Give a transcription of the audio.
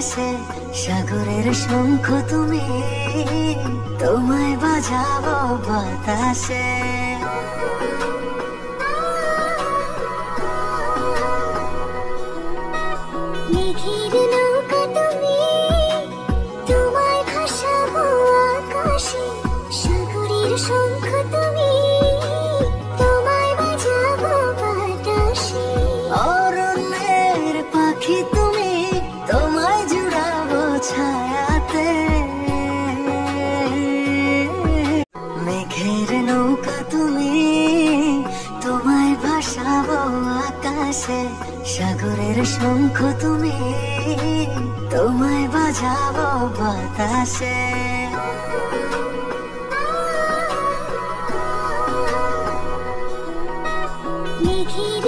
আকাশে সাগরের শঙ্খ তুমি, তোমায় বাজাবো বাতাসে। মেঘের নৌকা তুমি, তোমায় ভাসাবো আকাশে, সাগরের শঙ্খ তুমি, তোমায় বাজাবো বাতাসে। অরণ্যের পাখি তুমি, তোমায় জুড়াবো ছায়াতে। মেঘের নৌকা তুমি, তোমায় ভাসাবো আকাশে, সাগরের শঙ্খ তুমি, তোমায় বাজাবো বাতাসে। মেঘের